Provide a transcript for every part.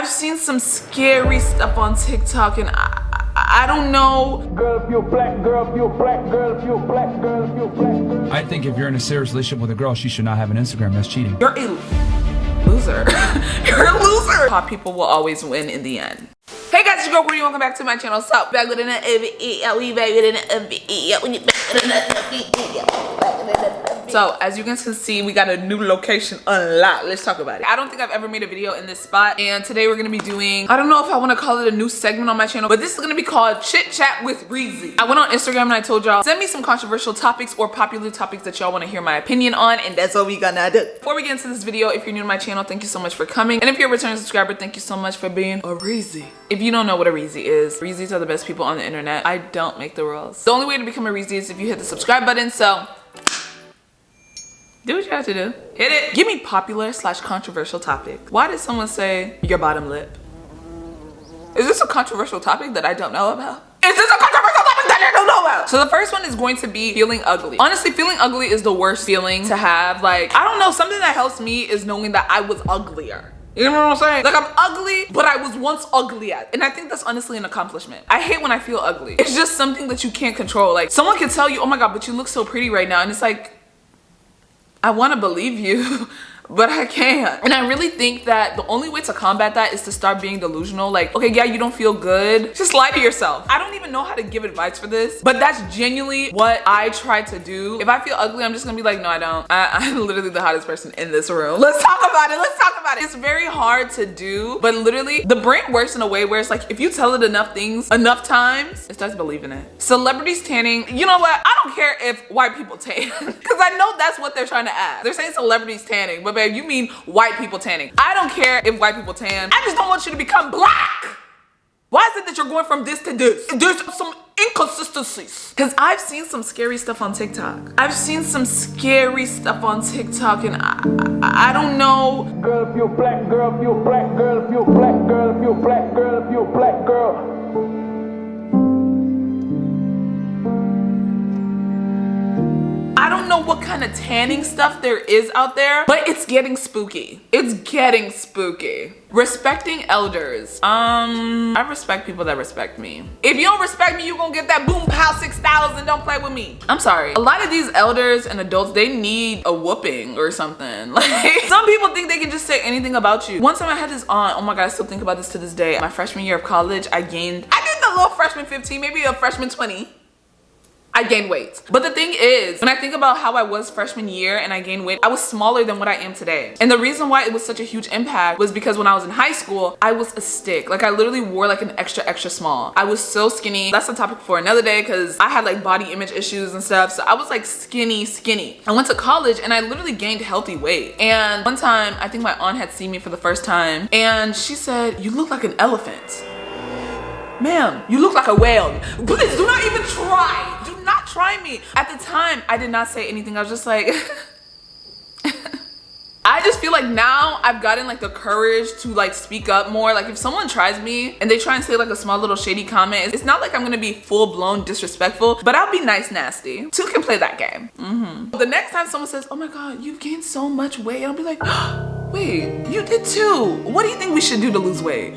I've seen some scary stuff on TikTok and I don't know. Girl, if you're black, girl, if you're black, girl, if you're black, girl, if you're black, girl. I think if you're in a serious relationship with a girl, she should not have an Instagram. That's cheating. You're a loser. You're a loser. Hot people will always win in the end. Hey guys, it's your girl Courtreezy. Welcome back to my channel. So back with another So as you guys can see, we got a new location unlocked. Let's talk about it. I don't think I've ever made a video in this spot, and today we're gonna be doing, I don't know if I want to call it a new segment on my channel, but this is gonna be called Chit Chat with REEZY. I went on Instagram and I told y'all, send me some controversial topics or popular topics that y'all want to hear my opinion on, and that's what we gonna do. Before we get into this video, if you're new to my channel, thank you so much for coming, and if you're a returning subscriber, thank you so much for being a REEZY. If you don't know what a REEZY is, REEZYs are the best people on the internet. I don't make the rules. The only way to become a REEZY is if you hit the subscribe button, so do what you have to do. Hit it. Give me popular / controversial topic. Why did someone say your bottom lip? Is this a controversial topic that I don't know about? Is this a controversial topic that I don't know about? So the first one is going to be feeling ugly. Honestly, feeling ugly is the worst feeling to have. Like, I don't know, something that helps me is knowing that I was uglier. You know what I'm saying? Like, I'm ugly, but I was once ugly at. And I think that's honestly an accomplishment. I hate when I feel ugly. It's just something that you can't control. Like, someone can tell you, oh my God, but you look so pretty right now. And it's like, I want to believe you, but I can't. And I really think that the only way to combat that is to start being delusional. Like, okay, yeah, you don't feel good. Just lie to yourself. I don't even know how to give advice for this, but that's genuinely what I try to do. If I feel ugly, I'm just gonna be like, no, I don't. I'm literally the hottest person in this room. Let's talk about it. Let's talk about it. It's very hard to do, but literally the brain works in a way where it's like, if you tell it enough things, enough times, it starts believing it. Celebrities tanning, you know what? I don't care if white people tan, because I know that's what they're trying to ask. They're saying celebrities tanning, but babe, you mean white people tanning. I don't care if white people tan. I just don't want you to become black. Why is it that you're going from this to this? There's some inconsistencies. Because I've seen some scary stuff on TikTok. I've seen some scary stuff on TikTok, and I don't know. Girl, if you're black, girl, if you're black, girl, if you're black, girl, if you're black, girl, if you're black, girl. I don't know what kind of tanning stuff there is out there, but it's getting spooky. It's getting spooky. Respecting elders. I respect people that respect me. If you don't respect me, you gonna get that boom pow 6,000. Don't play with me. I'm sorry. A lot of these elders and adults, they need a whooping or something. Like, some people think they can just say anything about you. One time I had this aunt, oh my God, I still think about this to this day. My freshman year of college, I did the little freshman 15, maybe a freshman 20. I gained weight. But the thing is, when I think about how I was freshman year and I gained weight, I was smaller than what I am today. And the reason why it was such a huge impact was because when I was in high school, I was a stick. Like, I literally wore like an extra small. I was so skinny. That's a topic for another day because I had like body image issues and stuff. So I was like skinny. I went to college and I literally gained healthy weight. And one time, I think my aunt had seen me for the first time and she said, "You look like an elephant." Ma'am, you look like a whale. Please do not even try. Do not try me. At the time, I did not say anything. I was just like, I just feel like now I've gotten like the courage to like speak up more. Like, if someone tries me and they try and say like a small little shady comment, it's not like I'm gonna be full blown disrespectful, but I'll be nice nasty. Two can play that game. The next time someone says, oh my God, you've gained so much weight, I'll be like, wait, you did too. What do you think we should do to lose weight?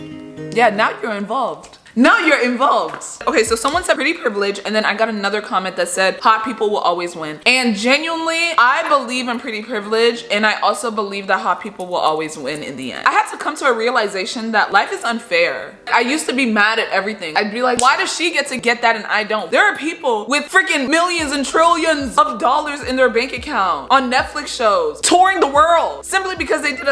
Yeah, now you're involved. Now you're involved. Okay, so someone said pretty privilege, and then I got another comment that said hot people will always win. And genuinely, I believe in pretty privilege, and I also believe that hot people will always win in the end. I had to come to a realization that life is unfair. I used to be mad at everything. I'd be like, why does she get to get that and I don't? There are people with freaking millions and trillions of dollars in their bank account, on Netflix shows, touring the world, simply because they did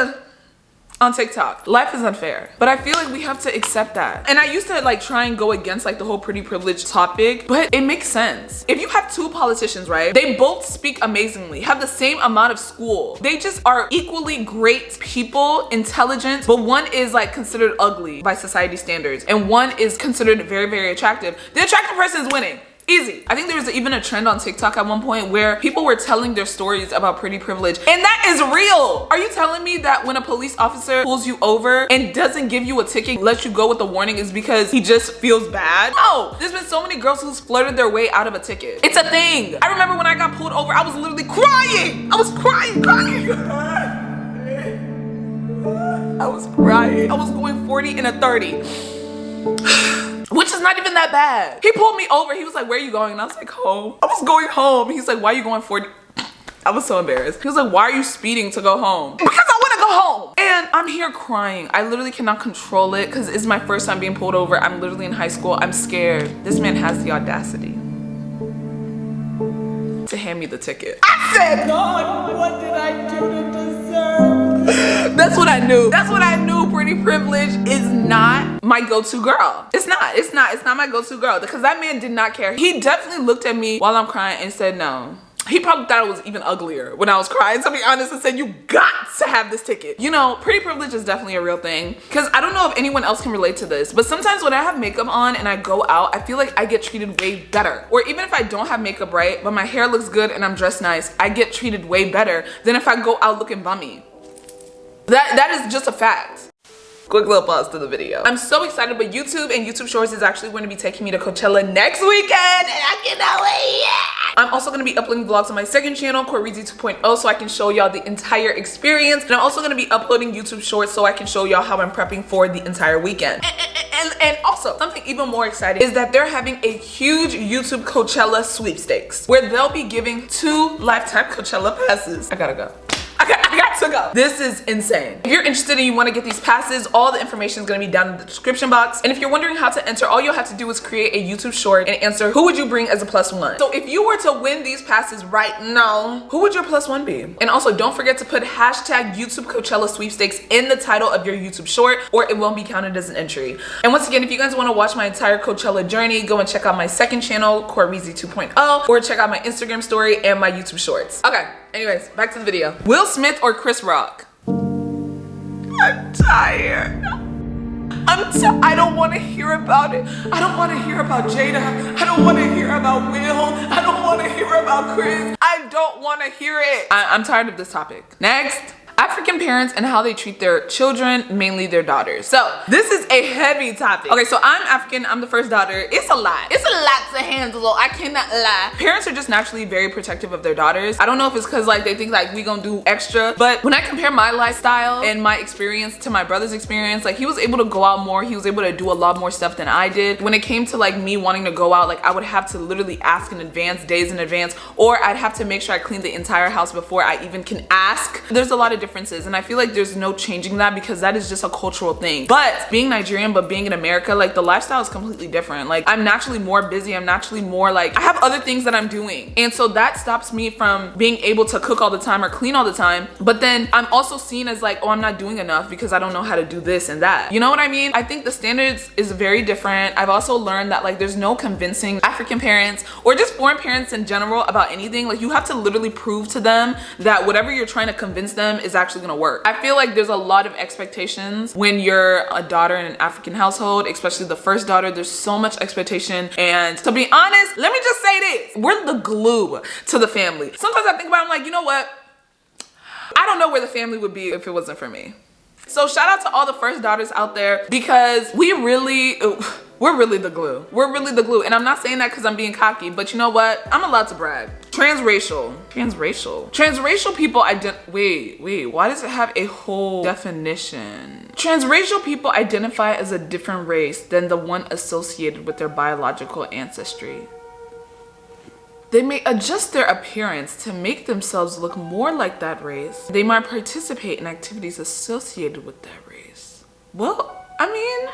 on TikTok. Life is unfair, but I feel like we have to accept that. And I used to like try and go against like the whole pretty privilege topic, but it makes sense. If you have two politicians, right? They both speak amazingly, have the same amount of school. They just are equally great people, intelligent, but one is like considered ugly by society standards and one is considered very, very attractive. The attractive person is winning. Easy. I think there was even a trend on TikTok at one point where people were telling their stories about pretty privilege, and that is real. Are you telling me that when a police officer pulls you over and doesn't give you a ticket, lets you go with a warning, is because he just feels bad? No, there's been so many girls who's flirted their way out of a ticket. It's a thing. I remember when I got pulled over, I was literally crying. I was crying. I was crying. I was going 40 and a 30. Which is not even that bad. He pulled me over. He was like, where are you going? And I was like, home. I was going home. He's like, why are you going 40? I was so embarrassed. He was like, why are you speeding to go home? Because I want to go home. And I'm here crying. I literally cannot control it because it's my first time being pulled over. I'm literally in high school. I'm scared. This man has the audacity to hand me the ticket. I said, God, what did I do to deserve? That's what I knew. That's what I knew. Pretty privilege is not my go-to girl. It's not. It's not my go-to girl because that man did not care. He definitely looked at me while I'm crying and said no. He probably thought it was even uglier when I was crying, to be honest, and said, you got to have this ticket. You know, pretty privilege is definitely a real thing. Because I don't know if anyone else can relate to this, but sometimes when I have makeup on and I go out, I feel like I get treated way better. Or even if I don't have makeup right, but my hair looks good and I'm dressed nice, I get treated way better than if I go out looking bummy. That is just a fact. Quick little pause to the video. I'm so excited, but YouTube and YouTube Shorts is actually going to be taking me to Coachella next weekend, and I cannot wait. Yeah. I'm also going to be uploading vlogs on my second channel, Courtreezy 2.0, so I can show y'all the entire experience. And I'm also going to be uploading YouTube Shorts so I can show y'all how I'm prepping for the entire weekend. And also, something even more exciting is that they're having a huge YouTube Coachella sweepstakes where they'll be giving 2 lifetime Coachella passes. I gotta go. I got to go. This is insane. If you're interested and you want to get these passes, all the information is going to be down in the description box. And if you're wondering how to enter, all you'll have to do is create a YouTube short and answer who would you bring as a +1. So if you were to win these passes right now, who would your +1 be? And also don't forget to put hashtag YouTube Coachella sweepstakes in the title of your YouTube short or it won't be counted as an entry. And once again, if you guys want to watch my entire Coachella journey, go and check out my second channel, Courtreezy 2.0, or check out my Instagram story and my YouTube shorts. Okay. Anyways, back to the video. Will Smith or Chris Rock? I'm tired. I don't want to hear about it. I don't want to hear about Jada. I don't want to hear about Will. I don't want to hear about Chris. I don't want to hear it. I'm tired of this topic. Next. African parents and how they treat their children, mainly their daughters. So this is a heavy topic. Okay, so I'm African, I'm the first daughter. It's a lot. It's a lot to handle, I cannot lie. Parents are just naturally very protective of their daughters. I don't know if it's because like they think like we gonna do extra, but when I compare my lifestyle and my experience to my brother's experience, like he was able to go out more, he was able to do a lot more stuff than I did. When it came to like me wanting to go out, like I would have to literally ask in advance, days in advance, or I'd have to make sure I clean the entire house before I even can ask. There's a lot of differences and I feel like there's no changing that because that is just a cultural thing. But being Nigerian but being in America, like the lifestyle is completely different. Like I'm naturally more busy, I'm naturally more like I have other things that I'm doing, and so that stops me from being able to cook all the time or clean all the time. But then I'm also seen as like, oh, I'm not doing enough because I don't know how to do this and that, you know what I mean? I think the standards is very different. I've also learned that like there's no convincing African parents or just foreign parents in general about anything. Like you have to literally prove to them that whatever you're trying to convince them is actually gonna work. I feel like there's a lot of expectations when you're a daughter in an African household, especially the first daughter. There's so much expectation, and to be honest, let me just say this, we're the glue to the family. Sometimes I think about it, I'm like, you know what, I don't know where the family would be if it wasn't for me. So shout out to all the first daughters out there because we're really the glue. We're really the glue. And I'm not saying that because I'm being cocky, but you know what? I'm allowed to brag. Transracial people wait, why does it have a whole definition? Transracial people identify as a different race than the one associated with their biological ancestry. They may adjust their appearance to make themselves look more like that race. They might participate in activities associated with that race. Well, I mean,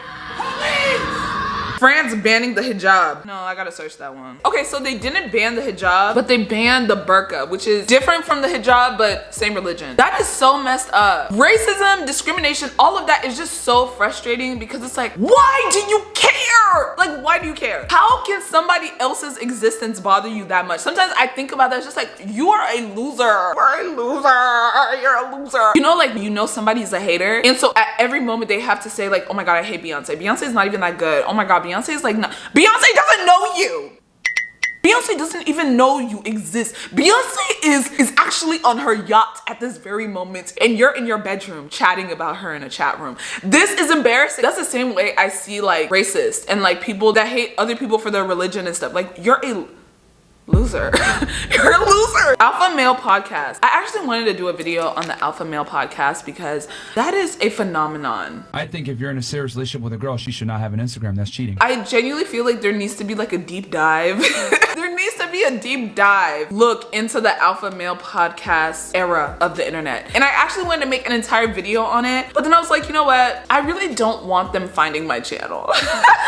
France banning the hijab. No, I gotta search that one. Okay, so they didn't ban the hijab, but they banned the burqa, which is different from the hijab, but same religion. That is so messed up. Racism, discrimination, all of that is just so frustrating because it's like, why do you care? Like, why do you care? How can somebody else's existence bother you that much? Sometimes I think about that, it's just like, you are a loser. You're a loser. You're a loser. You know, like, you know somebody's a hater, and so at every moment they have to say like, oh my God, I hate Beyonce. Beyonce is not even that good. Oh my God, Beyonce is like, no. Beyonce doesn't know you. Beyonce doesn't even know you exist. Beyonce is actually on her yacht at this very moment and you're in your bedroom chatting about her in a chat room. This is embarrassing. That's the same way I see like racists and like people that hate other people for their religion and stuff. Like you're Loser. You're a loser. Alpha male podcast. I actually wanted to do a video on the alpha male podcast because that is a phenomenon. I think if you're in a serious relationship with a girl, she should not have an Instagram. That's cheating. I genuinely feel like there needs to be like a deep dive. There needs to be a deep dive look into the alpha male podcast era of the internet. And I actually wanted to make an entire video on it, but then I was like, you know what? I really don't want them finding my channel.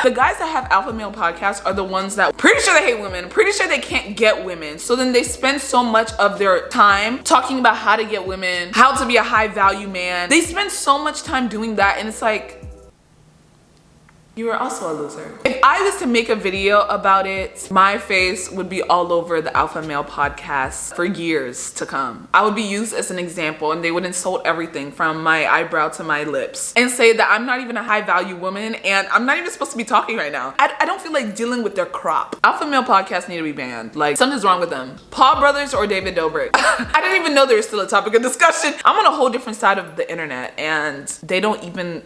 The guys that have alpha male podcasts are the ones that pretty sure they hate women, pretty sure they can't get women. So then they spend so much of their time talking about how to get women, how to be a high value man. They spend so much time doing that, and it's like, you are also a loser. If I was to make a video about it, my face would be all over the alpha male podcast for years to come. I would be used as an example, and they would insult everything from my eyebrow to my lips and say that I'm not even a high value woman and I'm not even supposed to be talking right now. I don't feel like dealing with their crop. Alpha male podcasts need to be banned. Like, something's wrong with them. Paul Brothers or David Dobrik. I didn't even know there was still a topic of discussion. I'm on a whole different side of the internet and they don't even,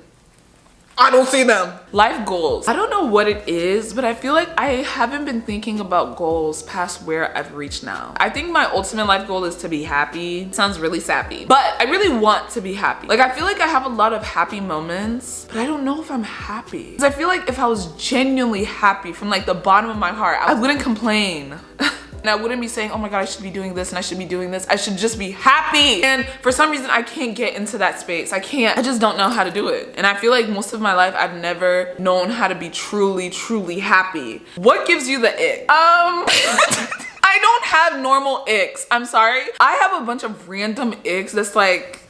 I don't see them. Life goals. I don't know what it is, but I feel like I haven't been thinking about goals past where I've reached now. I think my ultimate life goal is to be happy. Sounds really sappy, but I really want to be happy. Like, I feel like I have a lot of happy moments, but I don't know if I'm happy. Because I feel like if I was genuinely happy from like the bottom of my heart, I wouldn't complain. And I wouldn't be saying, oh my God, I should be doing this and I should be doing this. I should just be happy. And for some reason, I can't get into that space. I just don't know how to do it. And I feel like most of my life, I've never known how to be truly, truly happy. What gives you the ick? I don't have normal icks. I'm sorry. I have a bunch of random icks that's like,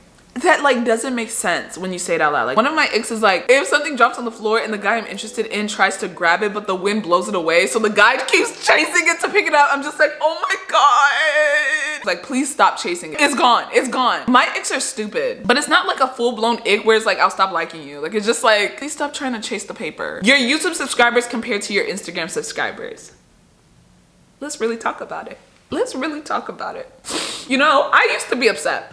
that like doesn't make sense when you say it out loud. Like, one of my icks is like, if something drops on the floor and the guy I'm interested in tries to grab it, but the wind blows it away, so the guy keeps chasing it to pick it up, I'm just like, oh my God. Like, please stop chasing it. It's gone, it's gone. My icks are stupid, but it's not like a full-blown ick where it's like, I'll stop liking you. Like, it's just like, please stop trying to chase the paper. Your YouTube subscribers compared to your Instagram subscribers. Let's really talk about it. Let's really talk about it. You know, I used to be upset.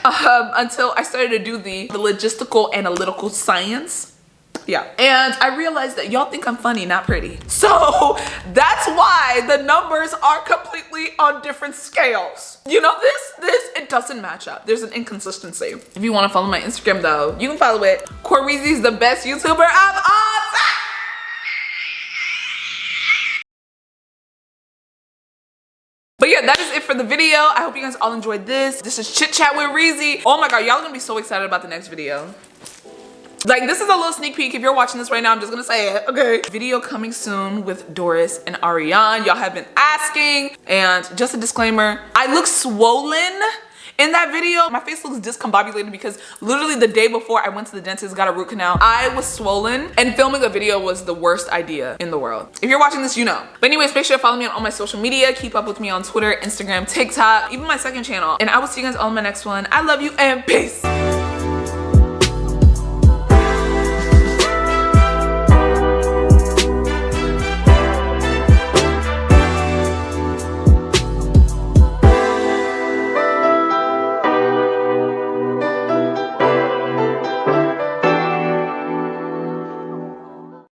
Until I started to do the logistical analytical science. Yeah. And I realized that y'all think I'm funny, not pretty. So that's why the numbers are completely on different scales. You know, it doesn't match up. There's an inconsistency. If you want to follow my Instagram though, you can follow it. Courtreezy is the best YouTuber of all time. But yeah, that is it for the video. I hope you guys all enjoyed this. This is Chit Chat with REEZY. Oh my God, y'all gonna be so excited about the next video. Like, this is a little sneak peek. If you're watching this right now, I'm just gonna say it, okay? Video coming soon with Doris and Ariane. Y'all have been asking. And just a disclaimer, I look swollen in that video. My face looks discombobulated because literally the day before I went to the dentist, got a root canal, I was swollen, and filming a video was the worst idea in the world. If you're watching this, you know. But anyways, make sure to follow me on all my social media. Keep up with me on Twitter, Instagram, TikTok, even my second channel. And I will see you guys all in my next one. I love you and peace.